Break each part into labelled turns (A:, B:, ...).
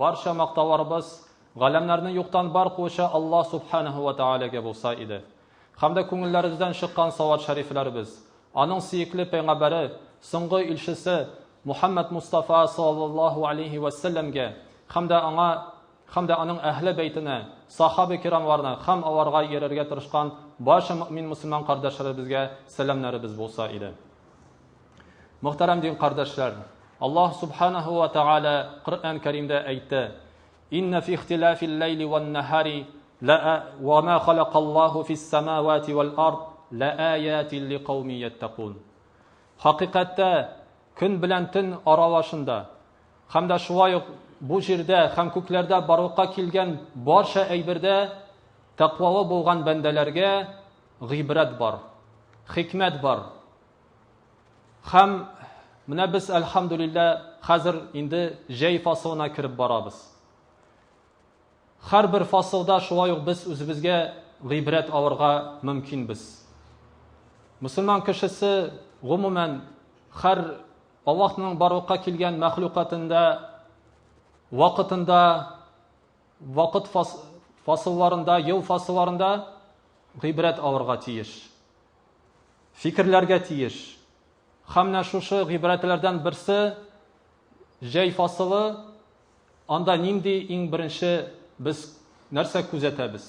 A: barcha maqtovlarimiz g'alamlarni yo'qdan bor qiluvchi Alloh subhanahu va taolaga bo'lsa edi. Hamda ko'ngillarimizdan chiqqan savat shariflarimiz, aning suyukli payg'ambari, so'nggi elchisi Muhammad Mustafa sallallohu alayhi va sallamga hamda aning ahli baytini, sahoba kiramlarni ham avarga yerarga tirishgan barcha mu'min musulmon qardoshlarımizga salomlarimiz bo'lsa edi. Muhtaram din qardoshlar, Alloh subhanahu va taala Qur'on Karimda aytdi: "Inna fi ixtilafil layli wan nahari wa ma khalaqallohu fis samawati wal ard la ayatin liqaumin yattaqun." Haqiqatda kun bilan tun aravashinda hamda shuvoy bu yerda ham ko'klarda baroqqa kelgan barcha aybirda taqvovi bo'lgan bandalarga g'ibrat bor, hikmat bor. Ham mana biz alhamdulillah hozir endi jay faslına kirib boramiz. Har bir faslda shuvoy biz o'zimizga g'ibrat olishga mumkin biz. Musulmon kishisi umuman har Allohning baroqqa kelgan maxluqotida vaqt fasllarında, yıl fasllarında g'ibrat olishga tiyish. Fikrlarga tiyish. Hamna shu g'ibratlardan birisi jay fasli. Anda nindi eng birinchi biz narsa kuzatamiz?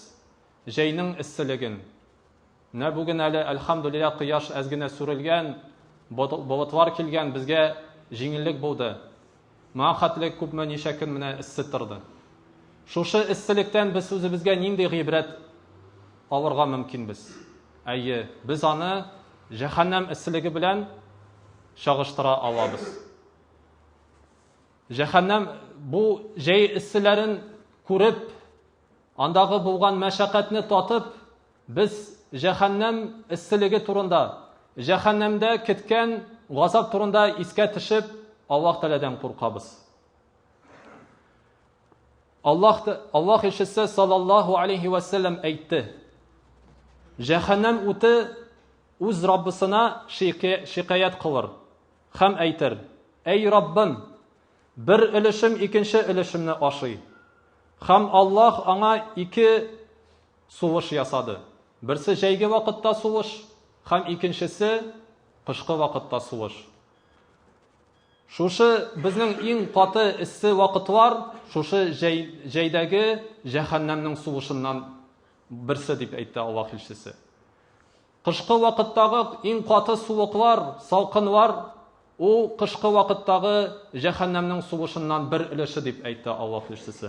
A: Jayning issiligin. Na bugun hali alhamdulillah quyosh azgina surilgan, bulutlar kelgan, bizga yengillik bo'ldi. Ma'qatlik ko'pmi necha kun mana issitirdi. Shu issilikdan biz o'zimizga nindi g'ibrat olishga mumkin biz. Ayyi, biz uni jahannam issiligi bilan shag'ishtira olamiz. Jahannam bu jay issilarin ko'rib, andagı bo'lgan mashaqqatni totib, biz jahannam issiligi turunda, jahannamda ketgan g'azab turunda esga tushib, Alloh taoladan qo'rqamiz. Alloh elchisi sallallohu alayhi va sallam aytdi: "Jahannam o'ti o'z Robbisina shikoyat qilar, ham aytar: Ey Robbim, bir ilishim ikkinchi ilishimni oshiy." Ham Alloh anga ikki suvish yasadi. Birisi jaygi vaqtda suvish, ham ikkinchisi qishqi vaqtda suvish. Şuşu bizning eng qoti issi vaqt var, şuşu jaydagi jahannamning suvishidan birisi deb aytdi Alloh elchisi. Qishqi vaqtdagi eng qoti suviqlar, salqinlar, u qishqi vaqtdagi jahannamning suvishidan bir ilishi deb aytdi Alloh elchisi.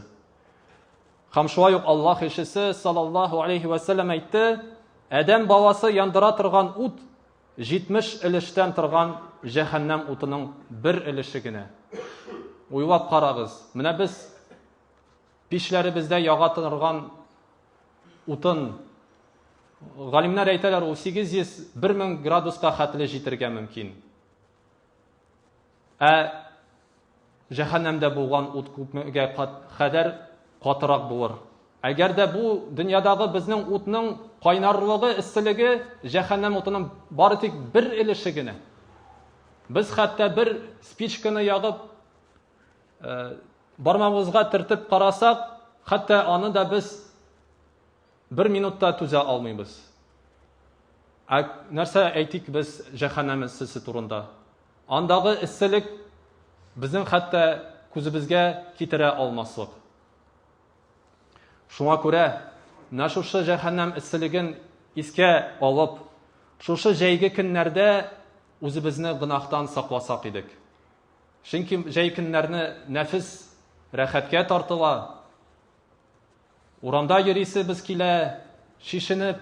A: Ham shuvoy Alloh elchisi sallallohu alayhi va sallam aytdi: "Adam balasi yandira turgan o't 70 ilishdan turgan jahannam o'tining bir ilishigina." O'ylab qarag'iz. Mana biz pishlaribizda yog'atirgan o'tin g'alimlar aytadilar, u 800-1000 gradusga xatli yetirga mumkin. Jahannamda bo'lgan o't ko'pga qadar qotiroq bo'lar. Agarda bu dunyodagi bizning o'tning qaynarligi, issiligi jahannam o'tining boritik bir ilishigina. Biz hatto bir spichkani yog'ib barmog'imizga tirtib qarasak, hatto uni da biz 1 minutda tuza olmaymiz. Narsa aytik biz jahannam issisi turunda. Andagi issilik bizning hatto ko'zimizga ketira olmaslik. Shunga ko'ra, nashushi jahannam issiligin esga olib, shu jaygi kunlarda o'zimizni gunohdan saqlasak edik. Chunki jay kunlarni nafs rohatga tortila. Uramda yurisi biz kela, shishinib,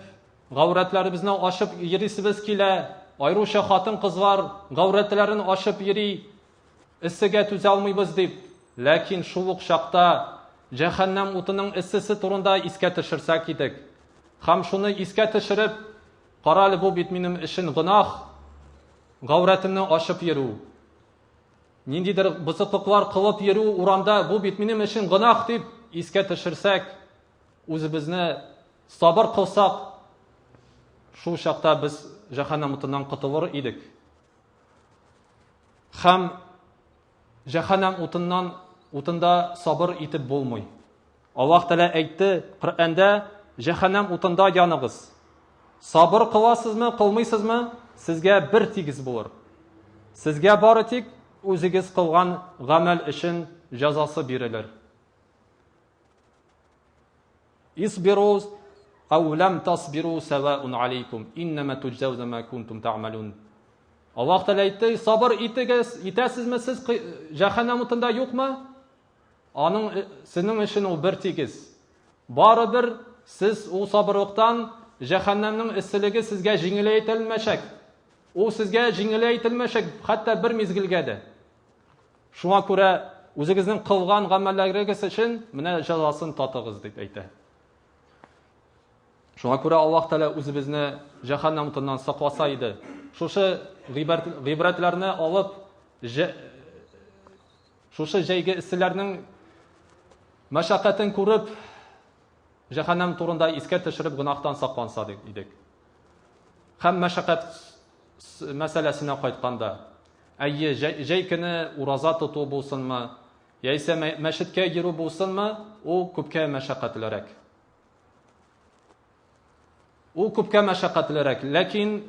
A: g'avratlarimizni oshib yurisi biz kela, ayrusha xotin qizlar g'avratlarini oshib yuri, issiga tuza olmaymiz deb. Lekin shu vaqtda jahannam o'tining issisi turunda esga tushirsak edik. Ham shuni esga tushirib, qarali bu bitminim ishin gunoh, g'avratimni oshib yuru. Nindidir buzuqlar qilib yuru uramda bu bitminim ishin gunoh deb esga tushirsak, o'zimizni sabr qilsak, shu chaqda biz jahannam o'tidan qutulur edik. Ham jahannam o'tidan утында сабыр итеп булмый. Аллаһ Тәгалә әйтте Коръәндә: "Җәһәннәм утында яныгыз. Сабыр кыласызмы, кылмыйсызмы, сезгә бер тигез булыр. Сезгә бары тик үзегез кылган гамәл өчен җәзасы бирелер." Исбиру ау лам тасбиру саваун алейкум иннама туджзауна ма кунтум таъмалун. Аллаһ Тәгалә әйтте: "Сабыр итәсезме сез җәһәннәм утында юкмы? Аның сезнең өчен ул бер тигез. Барыбер сез ул сабырлыктан җәһәннәмнең эсселеге сезгә җиңеләйтелмәшәк. Ул сезгә җиңеләйтелмәшәк, хәтта бер мизгелгә дә. Шуңа күрә үзегезнең кылган гамәлләрегез өчен менә җәзасын татыгыз" дип әйтә. Шуңа күрә Аллаһ Тәгалә үзебезне җәһәннәм утыннан сакласа иде. Шушы гыйбрәтләрне алып, шушы җәйге эсселәрнең мәшәкатен күреп, җәһәннәм турында искә төшереп гынахтан сакланса идек. Һәм мәшәкать мәсьәләсенә кайтканда, әйе, җәй көне ураза тоту булсынмы, яисә мәчеткә йөрү булсынмы, ул күпкә мәшәкатьлерәк. Ул күпкә мәшәкатьлерәк, ләкин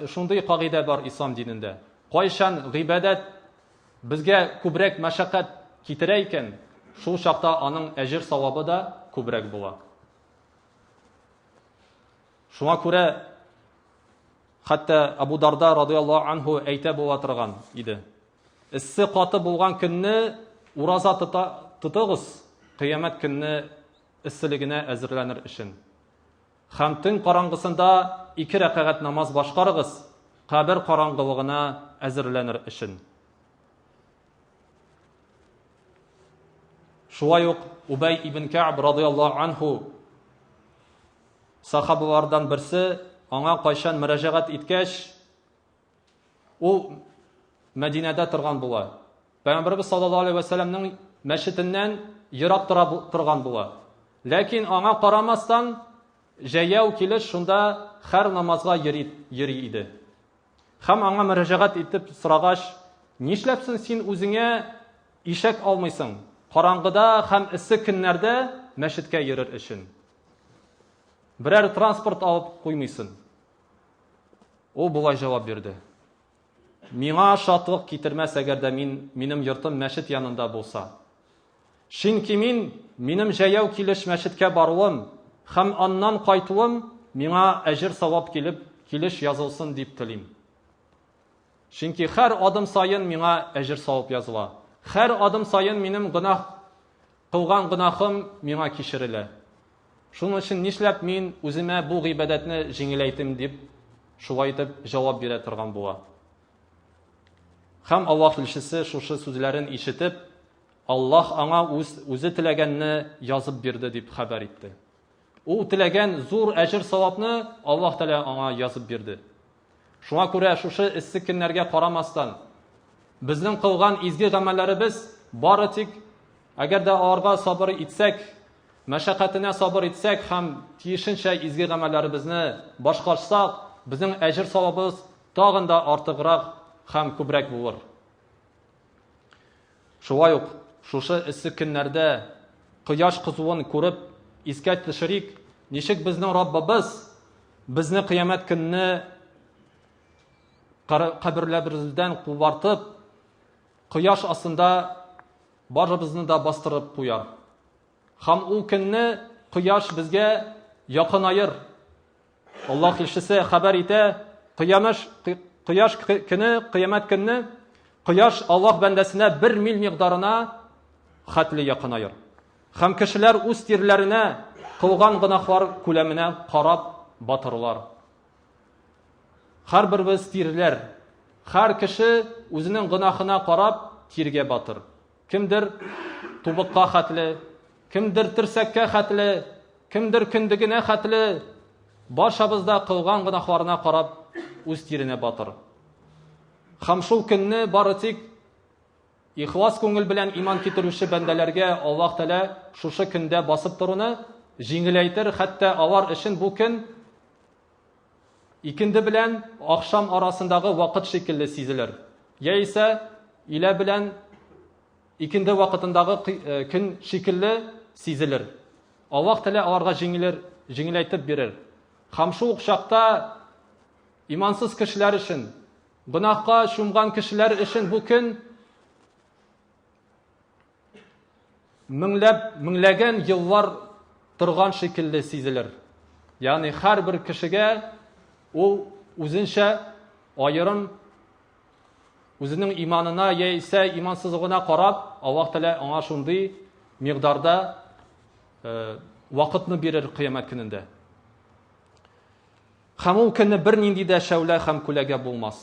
A: шундый кагыйдә бар ислам динендә. Кайчан гыйбадәт безгә күбрәк мәшәкать китерә икән, шул чакта аның әҗер савабы да күбрәк була. Шуңа күрә хәтта Абу Дарда радиллаһу анһу әйтә була торган иде. Иссе каты булган көнне ураза тотыгыз, кыямәт көнне исселегенә әзерләнер өчен. Һәм төн караңгысында 2 рәкъәгать намаз башкарыгыз, кабер караңгылыгына әзерләнер өчен. Шулай ук Убай ибн Кәъб радиллаһу анһу сахабалардан берсе аңа кайчан мөрәҗәгать иткәч, ул Мәдинәдә торган була. Пәйгамбәрбез саллаллаһу алейһи ва сәлләмнең мәчетеннән ерак торган була. Ләкин аңа карамастан җәяү килеш шунда һәр намазга йөри иде. Һәм аңа мөрәҗәгать итеп сорагач: "Нишләпсең син үзеңә ишәк алмыйсың? Караңгыда һәм эссе көннәрдә мәчеткә йөрер өчен. Берәр транспорт алып куймыйсың?" Ул булай җавап бирде: "Миңа шатлык китермәс әгәр дә минем йортым мәчет янында булса. Чөнки минем җәяү килеш мәчеткә баруым һәм аннан кайтуым миңа әҗер савап килеш язылсын дип телим. Чөнки һәр адым сайын миңа әҗер савап языла. Һәр адым сайын минем кылган гынахым миңа кичерелә. Шуның өчен нишләп мин үземә бу гыйбадәтне җиңеләйтим" дип шулай итеп җавап бирә торган була. Һәм Аллаһ илчесе шушы сүзләрен ишетеп, Аллаһ аңа үзе теләгәнне язып бирде дип хәбәр итте. Ул теләгән зур әҗер савапны Аллаһ Тәгалә аңа язып бирде. Шуңа күрә шушы эссе көннәргә карамастан безнең кылган изге гамәлләребез бары тик әгәр дә аларга сабыр итсәк, мәшәкатенә сабыр итсәк һәм тиешенчә изге гамәлләребезне башкарсак, безнең әҗер савабыбыз тагын да артыграк һәм күбрәк булыр. Шулай ук шушы эссе көннәрдә кояш кызуын күреп искә төшерик, ничек безнең Раббыбыз безне кыямәт көнне каберләребездән кубартып, кояш астында барыбызны да бастырып куяр. Һәм ул көнне кояш безгә якынайыр. Аллаһ илчесе хәбәр итә, кояш көне, кыямәт көнне кояш Аллаһ бәндәсенә 1 мил мигдарына хәтле якынайыр. Һәм кешеләр үз тирләренә кылган гынахлар күләменә карап батырлар. Һәрберебез тирләр, һәр кеше үзенең гынахына карап тиргә батыр. Кемдер тубыкка хәтле, кемдер терсәккә хәтле, кемдер көндегенә хәтле, барчабызда кылган гынахларына карап үз тиренә батыр. Һәм шул көнне бары тик ихлас күңел белән иман китерүче бәндәләргә Аллаһ Тәгалә шушы көндә басып торуны җиңеләйтер, хәтта алар өчен бу көн икенде белән ахшам арасындагы вакыт шикелле сизелер. Яисә илә белән икенде вакытындагы көн шикелле сизелер. Аллаһ Тәгалә аларга җиңеләйтеп бирер. Һәм шул чакта имансыз кешеләр өчен, гынаһка чумган кешеләр өчен бу көн меңләгән еллар торган шикелле сизелер. Ягъни һәрбер кешегә ул үзенчә аерым үзенең иманына яисә имансызлыгына карап, Аллаһ Тәгалә аңа шундый мигдарда вакытны бирер кыямәт көнендә. Һәм ул көнне бернинди дә шәүлә һәм күләгә булмас.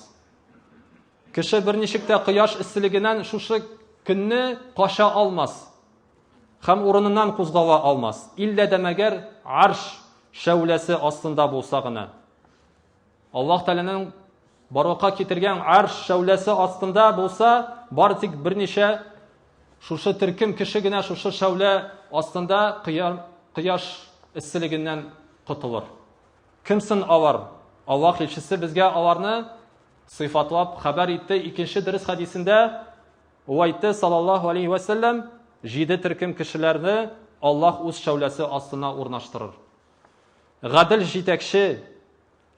A: Кеше берничек тә кояш исселегеннән шушы көнне каша алмас. Һәм урыныннан кузгала алмас. Иллә дә мәгәр арш шәүләсе астында булса гына. Аллаһ Тәгаләнең барлыкка китергән арш шәүләсе астында булса, бары тик берничә шушы төркем кеше генә шушы шәүлә астында кояш исселегеннән котылыр. Кемсен алар? Аллаһ илчесе безгә аларны сыйфатлап хәбәр итте. Икенче дөрес хадисендә ул әйтте, саллаллаһу алейхи ва саллям, 7 төркем кешеләрне Аллаһ үз шәүләсе астына урнаштырыр. Гадел җитәкче,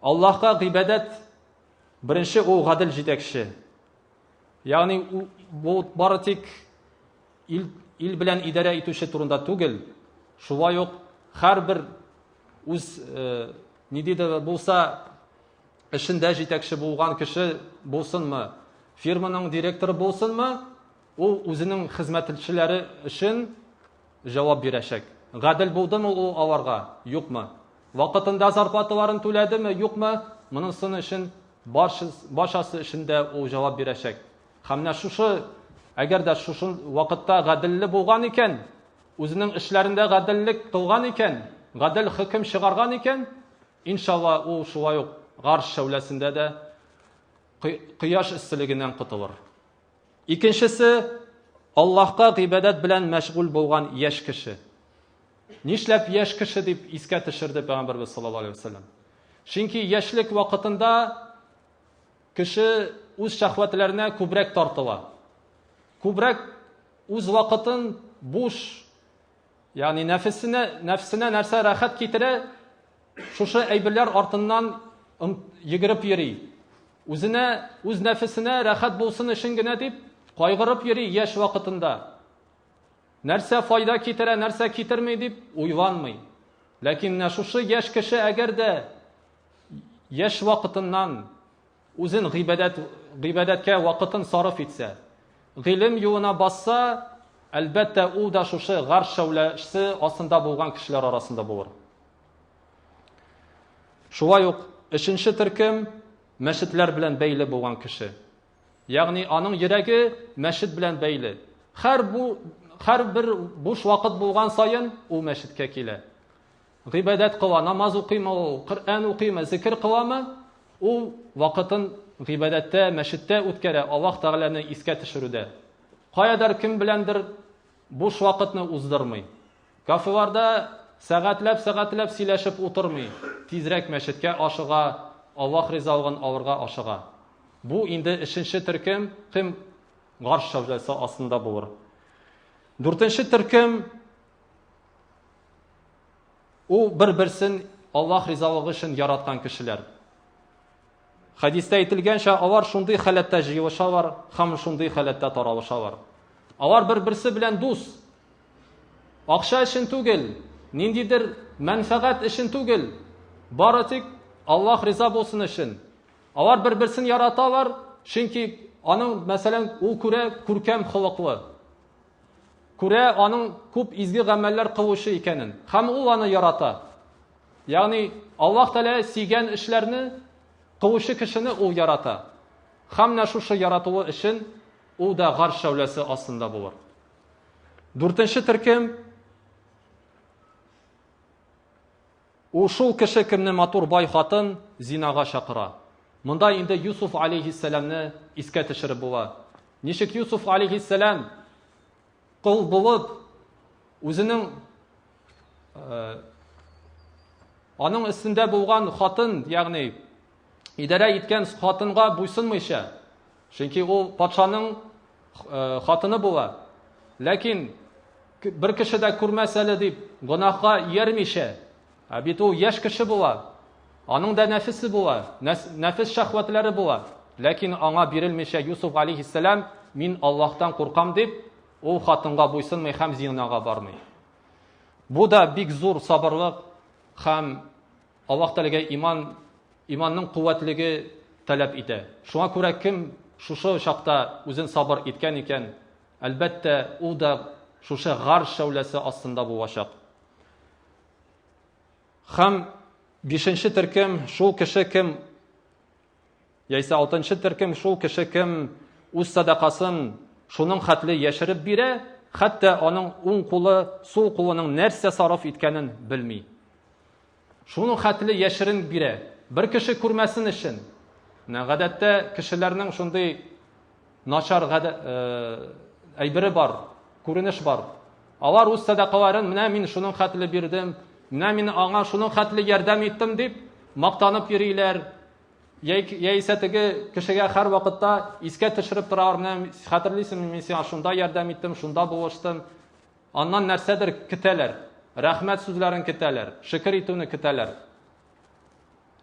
A: Аллаһка гыйбадәт беренче ул гадел җитәкче. Ягъни бу бары тик ил белән идарә итүче турында түгел. Шулай ук һәрбер үз нидә булса эшендә җитәкче булган кеше булсынмы, фирманың директоры булсынмы, ул үзенең хезмәтчеләре өчен җавап бирәчәк. Гадел булдымы ул аларга? Юкмы? Вакытында зарплаталарын түләдеме? Юкмы? Монысын өчен башасы өчен дә ул җавап бирәчәк. Һәм менә шушы, әгәр дә шушы вакытта гаделле булган икән, үзенең эшләрендә гаделлек кылган икән, гадел хөкем чыгарган икән, иншалла ул шулай ук гарш шәүләсендә дә кояш исселегеннән котылыр. Икенчесе, Аллаһка гыйбадәт белән мәшгуль булган яшь кеше. Нишләп яшь кеше дип искә төшерде Пәйгамбәрбез саллаллаһу алейхи ва саллям? Чөнки яшьлек вакытында кеше үз шәһвәтләренә күбрәк тартыла. Күбрәк үз вакытын буш, ягъни нәфсенә нәрсә рәхәт китерә, шушы әйберләр артыннан йөгереп йөри. Үз нәфсенә рәхәт булсын өчен генә дип кайгырып йөри яшь вакытында. Нәрсә файда китерә, нәрсә китермәй дип уйланмый. Ләкин шушы яшь кеше әгәр дә яшь вакытыннан үзен гыйбадәткә вакытын сарыф итсә, гыйлем юлына басса, әлбәттә ул да шушы гарш шәүләсе астында булган кешеләр арасында булыр. Шулай ук өченче төркем мәчетләр белән бәйле булган кеше. Ягъни аның йөрәге мәчет белән бәйле. Һәрбер буш вакыт булган сайын ул мәчеткә килә. Гыйбадәт кыла, намаз укыймы, ул Коръән укыймы, зикр кыламы, ул вакытын гыйбадәттә, мәчеттә үткәрә, Аллаһ Тәгаләне искә төшерүдә. Каядыр кем беләндер буш вакытны уздырмый. Кафеларда сәгатьләп сөйләшеп утырмый. Тизрәк мәчеткә ашыга, Аллаһ ризалыгын алырга ашыга. Бу инде өченче төркем кем гарш шәүләсе астында булыр. Дүртенче төркем ул бер-берсен Аллаһ ризалыгы өчен яраткан кешеләр. Хадистә әйтелгәнчә, алар шундый халәттә җыелышалар, һәм шундый халәттә таралышалар. Алар бер-берсе белән дус. Акча өчен түгел, ниндидер мәнфәгать өчен түгел, бары тик Аллаһ риза булсын өчен. Алар бер-берсен яраталар, чөнки аның, мәсәлән, ул күркәм хылыклы. Күрә аның күп изге гамәлләр кылучы икәнен, һәм ул аны ярата. Ягъни Аллаһ Тәгалә сөйгән эшләрне кылучы кешене ул ярата. Һәм менә шушы яратуы өчен ул да гарш шәүләсе астында булыр. Дүртенче төркем ул шул кеше кемне матур бай хатын зинага чакыра. Монда инде Юсуф алейхиссәламны искә төшереп була. Ничек Юсуф алейхиссәлам кыл булып үзенең аның өстендә булган хатын, ягъни идарә иткән хатынга буйсынмыйча, чөнки ул патшаның хатыны була. Ләкин бер кеше дә күрмәс әле дип гөнаһка иярмичә, бит ул яшь кеше була. Аның да нәфесе була, нәфес шәһвәтләре була. Ләкин аңа бирелмичә Юсуф алейхиссалам, мин Аллаһтан куркам дип, ул хатынга буйсынмый һәм зинага бармый. Бу да бик зур сабырлык һәм Аллаһ Тәгаләгә иманның куәтлеге таләп итә. Шуңа күрә кем шушы чакта үзен сабыр иткән икән, әлбәттә ул да шушы гар шәүләсе астында булачак. Һәм 5нче төркем шул кеше кем, яисә 6нчы төркем шул кеше кем үз садакасын шуның хәтле яшереп бирә, хәтта аның уң кулы сул кулының нәрсә сарыф иткәнен белми. Шуның хәтле яшерен бирә, бер кеше күрмәсен өчен. Гадәттә кешеләрнең шундый начар әйбере бар, күренеш бар. Алар үз садакаларын, менә мин шуның хәтле бирдем, менә мин аңа шуның хәтле ярдәм иттем дип мактанып йөриләр. Яисә теге кешегә һәр вакытта искә төшереп торалар, менә хәтерлисеңме, мин сиңа шунда ярдәм иттем, шунда булыштым. Аннан нәрсәдер көтәләр, рәхмәт сүзләрен көтәләр, шөкер итүне көтәләр.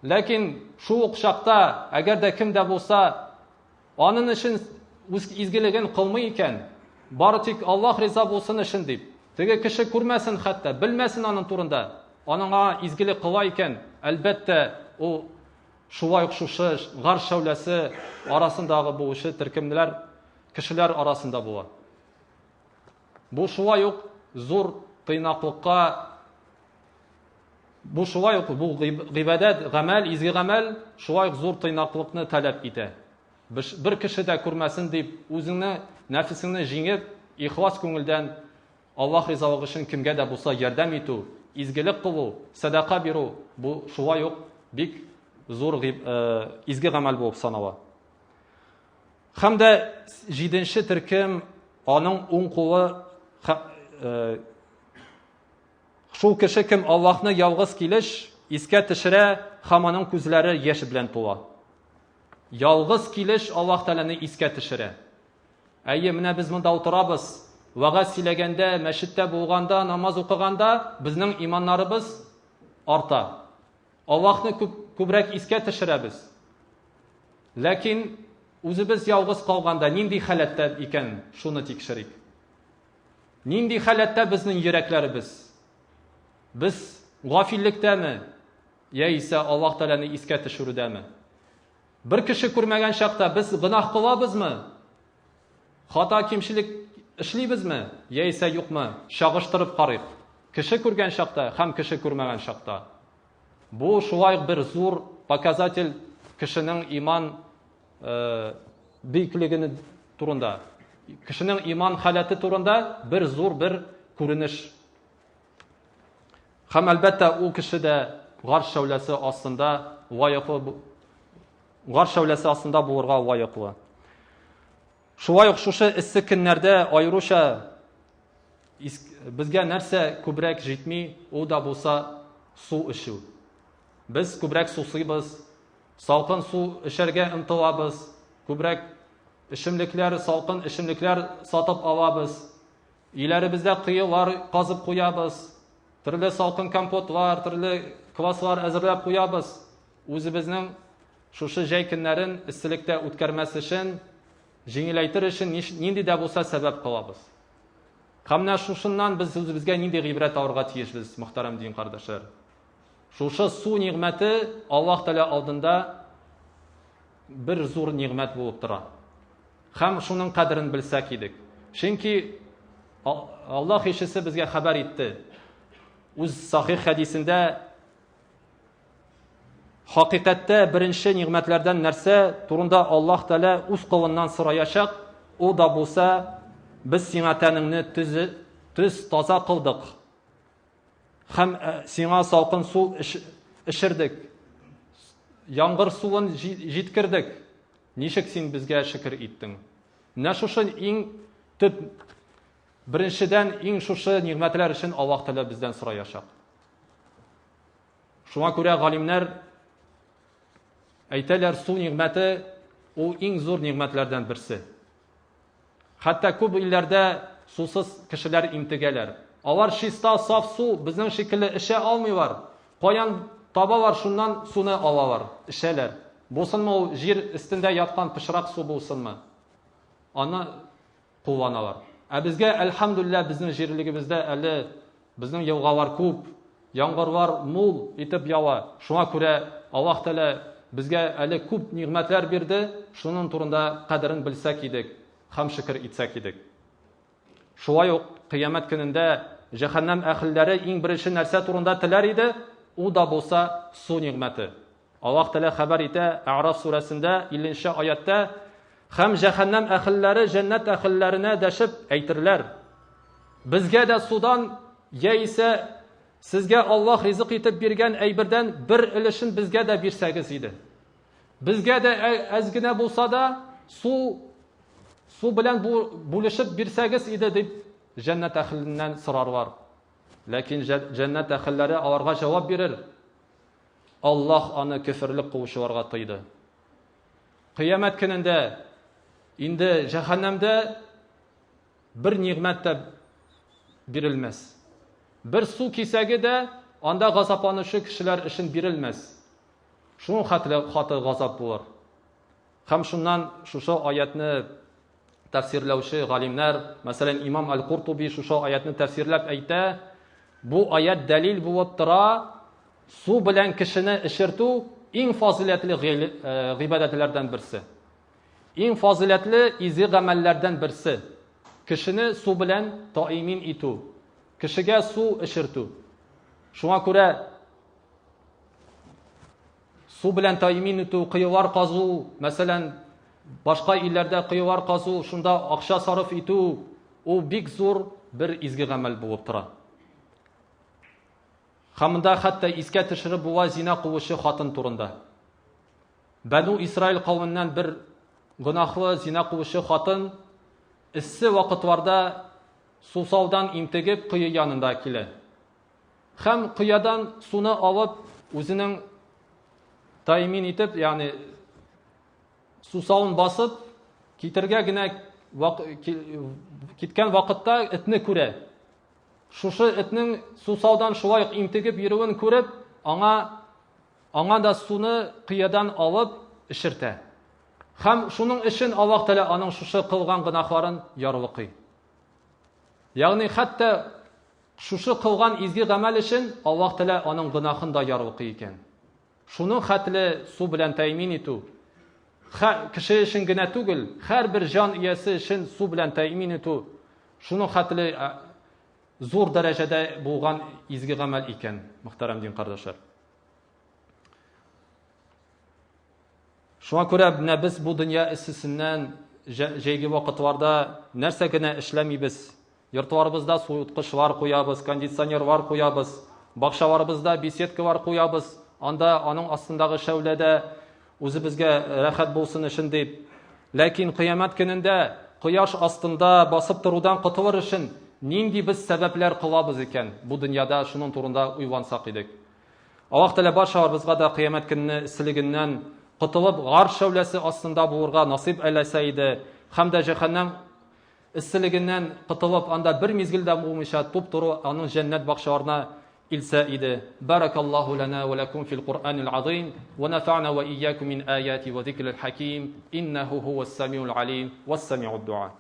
A: Ләкин шул ук чакта, әгәр дә кем дә булса, аның өчен үз изгелеген кылмый икән, бары тик Аллаһ риза булсын өчен дип, теге кеше күрмәсен, хәтта белмәсен аның турында, аныңа изгелек кыла икән, әлбәттә ул шулай ук шушы гар шәүләсе арасындагы булышы төркемләр кешеләр арасында була. Бу шулай ук зур тыйнаклыкка, бу шулай ук бу гыйбадәт, гамәл, изге гамәл шулай ук зур тыйнаклыкны таләп итә. Бер кеше дә күрмәсен дип, үзеңне нәфсеңне җиңеп, ихлас күңелдән Аллаһ ризалыгы өчен кемгә дә булса ярдәм итү, изгелек кылу, садака бирү, бу шулай ук бик зур изге гамәл булып санала. Һәм дә 7нче төркем аның уң кулы, шул кеше кем Аллаһны ялгыз килеш искә төшерә һәм аның күзләре яшь белән тула. Ялгыз килеш Аллаһ Тәгаләне искә төшерә. Әйе, менә без монда утырабыз, вагаз сөйләгәндә, мәчеттә булганда, намаз укыганда безнең иманнарыбыз арта. Аллаһны күбрәк искә төшерәбез. Ләкин үзебез ялгыз калганда нинди халәттә икән, шуны тикшерик. Нинди халәттә безнең йөрәкләребез? Без гафиллектәме, яисә Аллаһ Тәгаләне искә төшерүдәме? Бер кеше күрмәгән чакта без гынаһ кылабызмы? Хата кимчелек эшлибезме, яисә юкмы? Чагыштырып карыйк. Кеше күргән чакта һәм кеше күрмәгән чакта. Бу шулай бер зур показатель кешенең иман биеклеге турында, кешенең иман халәте турында бер зур бер күренеш. Һәм әлбәттә ул кеше дә гар шәүләсе астында лайыклы, гар шәүләсе астында булырга лайыклы. Шулай ук шушы эссе көннәрдә айрыша безгә нәрсә күбрәк җитми, ул да булса су эчү. Без күбрәк сусыйбыз, салкын су эчәргә ынтылабыз, күбрәк эчемлекләр, салкын эчемлекләр сатып алабыз. Иләребездә кыелар казып куябыз, төрле салкын компотлар, төрле кваслар әзерләп куябыз. Үзебезнең шушы җәй көннәрен эсселектә үткәрмәс өчен, җиңеләйтер өчен нинди дә булса сәбәп кылабыз. Һәм менә шушыннан без үзебезгә нинди гыйбрәт алырга тиешбез, мөхтәрәм дин кардәшләр. Шушы су нигъмәте Аллаһ Тәгалә алдында бер зур нигъмәт булып тора. Һәм шуның кадерен белсәк идек. Чөнки Аллаһ ишесе безгә хәбәр итте. Үз сахих хәдисендә хакыйкатьтә беренче нигъмәтләрдән нәрсә турында Аллаһ Тәгалә үз кулыннан сораячак, ул да булса, без сиңа тәнеңне төз таза кылдык. Һәм сиңа салкын су эчердек. Яңгыр суын җиткердек. Ничек син безгә шөкер иттең? Менә шушы иң төп, беренчедән иң шушы нигъмәтләр өчен Аллаһ Тәгалә бездән сораячак. Шуңа күрә галимнәр әйтәләр, су нигъмәте ул иң зур нигъмәтләрдән берсе. Хәтта күп илләрдә сусыз кешеләр интегәләр. Алар чиста, саф су безнең шикелле эшә алмыйлар. Каян табалар, шуннан суны алалар, эшәләр. Булсынмы ул җир өстендә яткан пычрак су булсынмы? Аны кулланалар. Ә безгә, әлхәмдүлилләh, безнең җирлегебездә әле безнең елгалар күп, яңгырлар мул итеп ява. Шуңа күрә Аллаһ Тәгалә безгә әле күп нигъмәтләр бирде. Шуның турында кадерен белсәк идек, һәм шөкер итсәк идек. Шулай ук кыямәт көнендә җәһәннәм әһелләре иң беренче нәрсә турында теләр иде, ул да булса су нигъмәте. Аллаһ Тәгалә хәбәр итә А'раф сүрәсендә 50-нче аятта: "Һәм җәһәннәм әһелләре җәннәт әһелләренә дәшеп әйтерләр: Безгә дә судан, яисә сезгә Аллаһ ризык итеп биргән әйбердән бер өлешен безгә дә бирсәгез иде. Безгә дә әз генә булса да су белән бүлешеп бирсәгез иде", дип җәннәт әһеленнән сорарлар. Ләкин җәннәт әһелләре аларга җавап бирер: Аллаһ аны кеферлек кылучыларга тыйды. Кыямәт көнендә инде җәһәннәмдә бер нигъмәт тә бирелмәс. Бер су кисәге дә анда газапланучы кешеләр өчен бирелмәс. Шуның хәтле газап булыр. Һәм шуннан шушы аятны тәфсирләүче галимнәр, мәсәлән, Имам Аль-Куртуби шушы аятны тәфсирләп әйтә, бу аят дәлил булып тора, су белән кешене эшертү иң фазиләтле гыйбадәтләрдән берсе. Иң фазиләтле изге гамәлләрдән берсе. Кешене су белән таимин итү. Кешегә су эшертү. Шуңа күрә су белән таимин итү, кыюлар казу, мәсәлән, башка илләрдә кыюлар казу, шунда акча сарыф итү, ул бик зур бер изге гамәл булып тора. Хамында хәтта искә төшереп була зина кылучы хатын турында. Бәну Исраил кавменнән бер гөнаһлы зина кылучы хатын иссе вакытларда сусаудан интегеп кые янында килә. Һәм кыядан суны алып үзенең таимин итеп, ягъни сусауын басып китергә генә киткән вакытта этне күрә. Шушы этнең сусаудан шулай ук интегеп йөрүен күреп, аңа да суны кыядан алып эшертә. Һәм шуның өчен Аллаһ Тәгалә аның шушы кылган гынаһларын ярлыкый. Ягъни хәтта шушы кылган изге гамәл өчен Аллаһ Тәгалә аның гынаһын да ярлыкый икән. Шуның хәтле су белән таимин итү кеше өчен генә түгел, һәрбер җан иясе өчен су белән таимин итү шуның хәтле зур дәрәҗәдә булган изге гамәл икән, мөхтәрәм дин кардәшләр. Шуңа күрә без бу дөнья эссесеннән җәйге вакытларда нәрсә генә эшләмибез. Йортларыбызда суыткычлар куябыз, кондиционерлар куябыз, бакчаларыбызда беседкалар куябыз. Анда аның астындагы шәүләдә үзебезгә рәхәт булсын өчен дип. Ләкин кыямәт көнендә кояш астында басып торудан котылыр өчен нинди без сәбәпләр кылабыз икән бу дөньяда, шуның турында уйлансак идек. Аллаһ Тәгалә барчабызга да кыямәт көнне исселегеннән котылып гарш шәүләсе астында булырга насыйп әйләсә иде, һәм дә җәһәннәм исселегеннән котылып анда бер мизгелдә булмыйча туп-туры аның җәннәт бакчаларына إلسا إذا بارك الله لنا ولكم في القرآن العظيم ونفعنا وإياكم من آيات وذكر الحكيم إنه هو السميع العليم والسميع الدعاء.